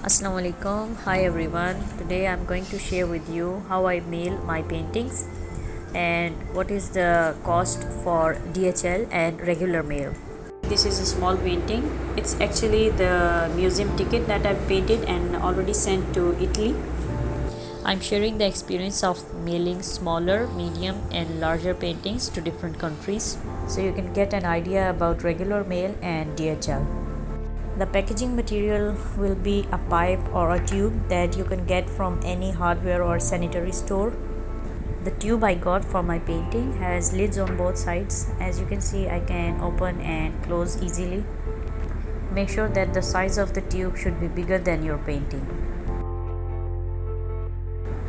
Assalamu alaikum. Hi everyone. Today I'm going to share with you how I mail my paintings and what is the cost for DHL and regular mail. This is a small painting. It's actually the museum ticket that I've painted and already sent to Italy. I'm sharing the experience of mailing smaller, medium and larger paintings to different countries so you can get an idea about regular mail and DHL. The packaging material will be a pipe or a tube that you can get from any hardware or sanitary store. The tube I got for my painting has lids on both sides. As you can see, I can open and close easily. Make sure that the size of the tube should be bigger than your painting.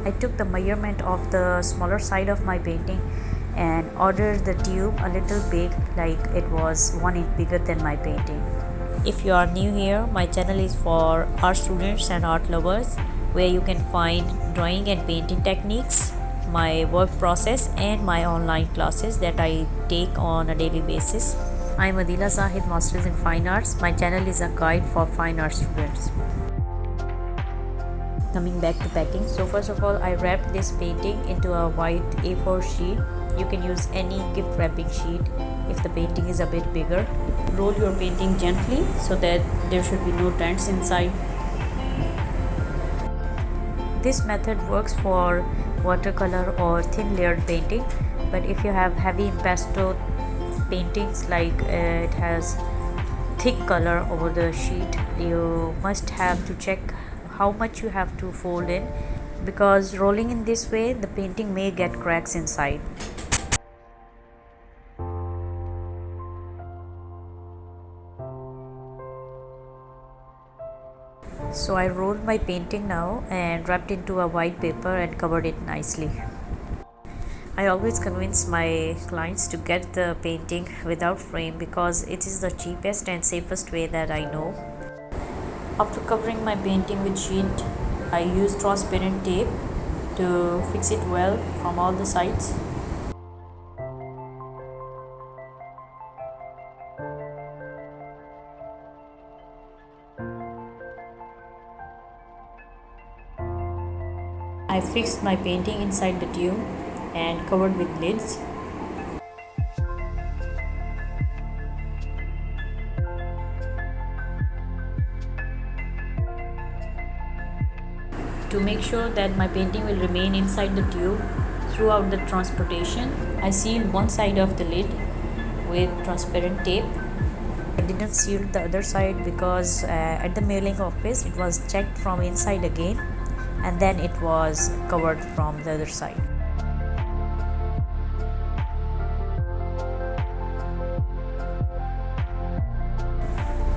I took the measurement of the smaller side of my painting and ordered the tube a little big, like it was 1 inch bigger than my painting. If you are new here, my channel is for art students and art lovers, where you can find drawing and painting techniques, my work process and my online classes that I take on a daily basis. I am Adila Zahid, Masters in Fine Arts. My channel is a guide for fine art students. Coming back to packing, so first of all I wrapped this painting into a white A4 sheet. You can use any gift wrapping sheet if the painting is a bit bigger. Roll your painting gently so that there should be no dents inside. This method works for watercolor or thin layered painting, but if you have heavy impasto paintings, like it has thick color over the sheet, you must have to check how much you have to fold in, because rolling in this way the painting may get cracks inside. So I rolled my painting now and wrapped into a white paper and covered it nicely. I always convince my clients to get the painting without frame because it is the cheapest and safest way that I know. After covering my painting with sheet, I use transparent tape to fix it well from all the sides. I fixed my painting inside the tube and covered with lids. To make sure that my painting will remain inside the tube throughout the transportation, I sealed one side of the lid with transparent tape. I didn't seal the other side because at the mailing office it was checked from inside again and then it was covered from the other side.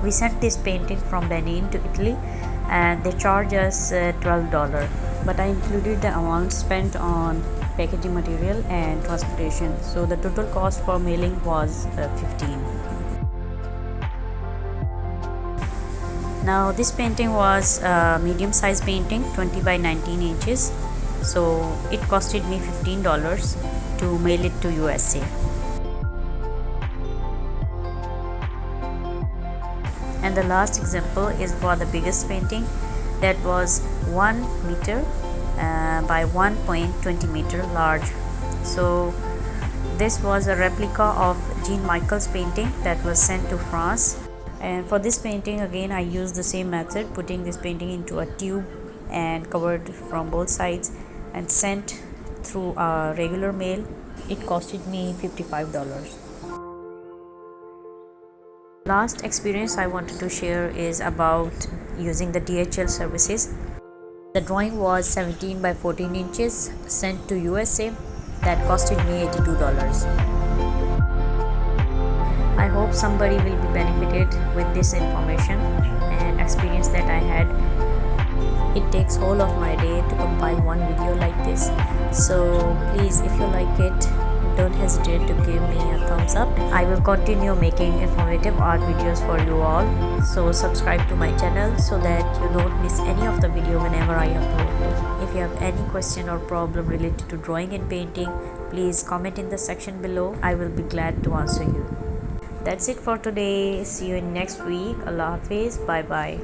We sent this painting from Benin to Italy and they charge us $12, but I included the amount spent on packaging material and transportation, so the total cost for mailing was $15. Now this painting was a medium size painting, 20 by 19 inches, so it costed me $15 to mail it to USA. And the last example is for the biggest painting, that was 1 meter by 1.20 meter large. So this was a replica of Jean Michael's painting that was sent to France. And for this painting again I used the same method, putting this painting into a tube and covered from both sides and sent through a regular mail. It costed me $55. Last experience I wanted to share is about using the DHL services. The drawing was 17 by 14 inches sent to USA. That costed me $82. I hope somebody will be benefited with this information and experience that I had. It takes whole of my day to compile one video like this, so please, if you like it, don't hesitate to give me a thumbs up. I will continue making informative art videos for you all, so subscribe to my channel so that you don't miss any of the video whenever I upload. If you have any question or problem related to drawing and painting, please comment in the section below. I will be glad to answer you. That's it for today. See you in next week. Allah Hafiz. Bye bye.